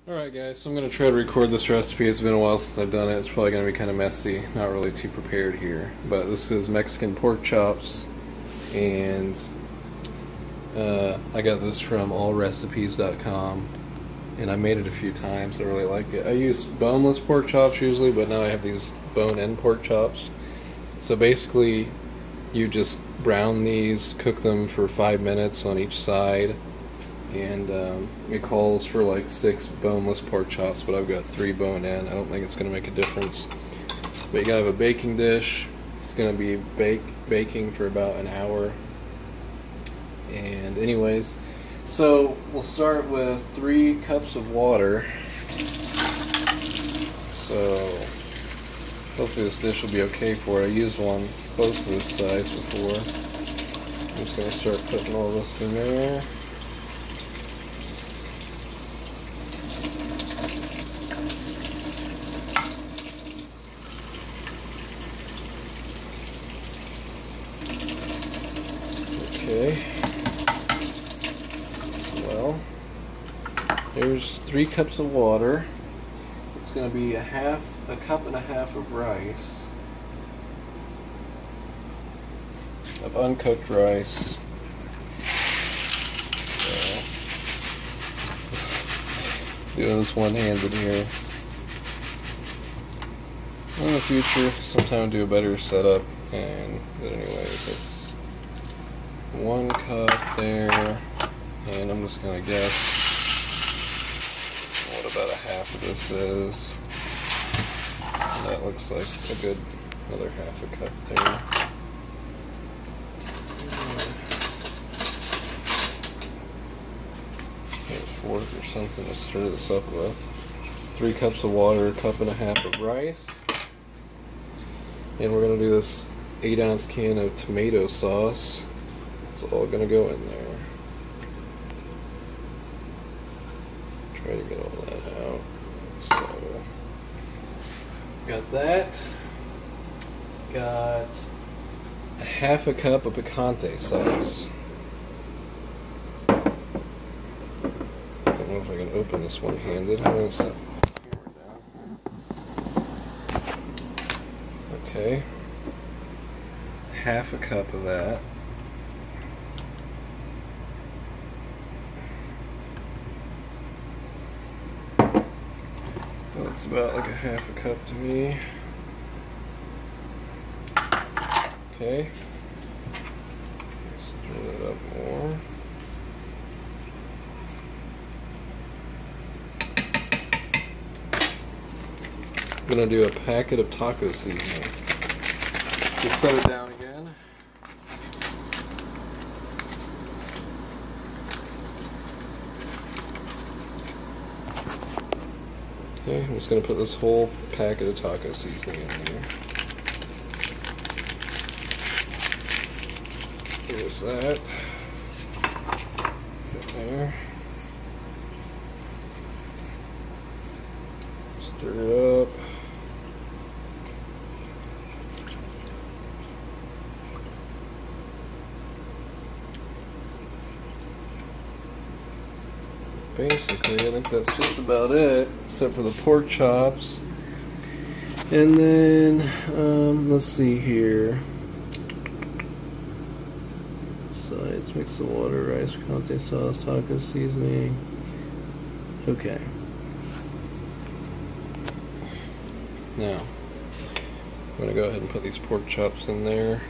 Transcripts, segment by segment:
Alright guys, so I'm going to try to record this recipe. It's been a while since I've done it. It's probably going to be kind of messy, not really too prepared here. But this is Mexican pork chops, and I got this from allrecipes.com, and I made it a few times. I really like it. I use boneless pork chops usually, but now I have these bone-in pork chops. So basically, you just brown these, cook them for 5 minutes on each side, and it calls for like 6 boneless pork chops, but I've got 3 bone-in. I don't think it's going to make a difference. But you gotta have a baking dish. It's going to be baking for about an hour. And anyways, so we'll start with 3 cups of water. So hopefully this dish will be okay for it. I used one close to this size before. I'm just going to start putting all this in there. Okay, well, there's 3 cups of water. It's going to be a cup and a half of rice, of uncooked rice. So, doing this one-handed here. In the future, sometime do a better setup, but anyways, it's 1 cup there, and I'm just gonna guess what about a half of this is. And that looks like a good another half a cup there. Get a fork or something to stir this up with. 3 cups of water, a cup and a half of rice, and we're gonna do this 8-ounce can of tomato sauce. It's all gonna go in there. Try to get all that out. So, got that. Got a half a cup of picante sauce. I don't know if I can open this one-handed. I'm gonna set the camera down. Okay. Half a cup of that. That's about like a half a cup to me. Okay. Stir that up more. I'm gonna do a packet of taco seasoning. Just set it down again. Okay, I'm just going to put this whole packet of taco seasoning in there. There's that. Put it there. Stir it up. Basically, I think that's just about it, except for the pork chops. And then, let's see here. Sides, mix the water, rice, picante sauce, taco seasoning. Okay. Now, I'm going to go ahead and put these pork chops in there.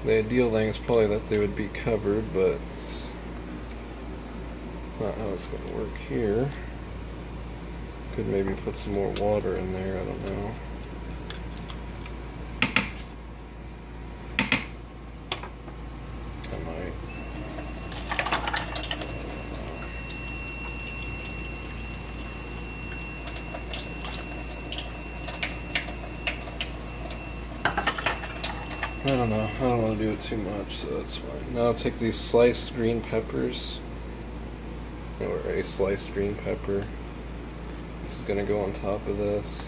The ideal thing is probably that they would be covered, but it's not how it's going to work here. Could maybe put some more water in there, I don't know. I might. I don't know. I don't want to do it too much, so that's fine. Now I'll take these sliced green peppers, or a sliced green pepper. This is going to go on top of this.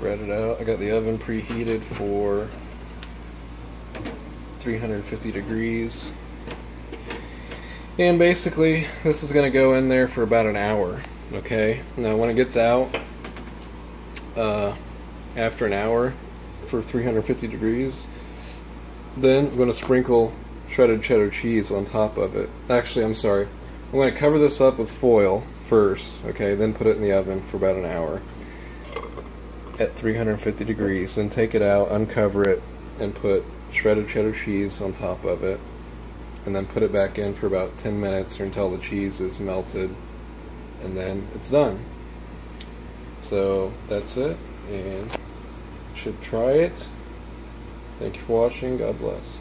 spread it out. I got the oven preheated for 350 degrees. And basically, this is going to go in there for about an hour. Okay? Now, when it gets out, after an hour for 350 degrees, then I'm going to sprinkle shredded cheddar cheese on top of it. Actually, I'm sorry. I'm going to cover this up with foil first, okay? Then put it in the oven for about an hour at 350 degrees. Then take it out, uncover it, and put shredded cheddar cheese on top of it. And then put it back in for about 10 minutes or until the cheese is melted. And then it's done. So that's it, and you should try it. Thank you for watching. God bless.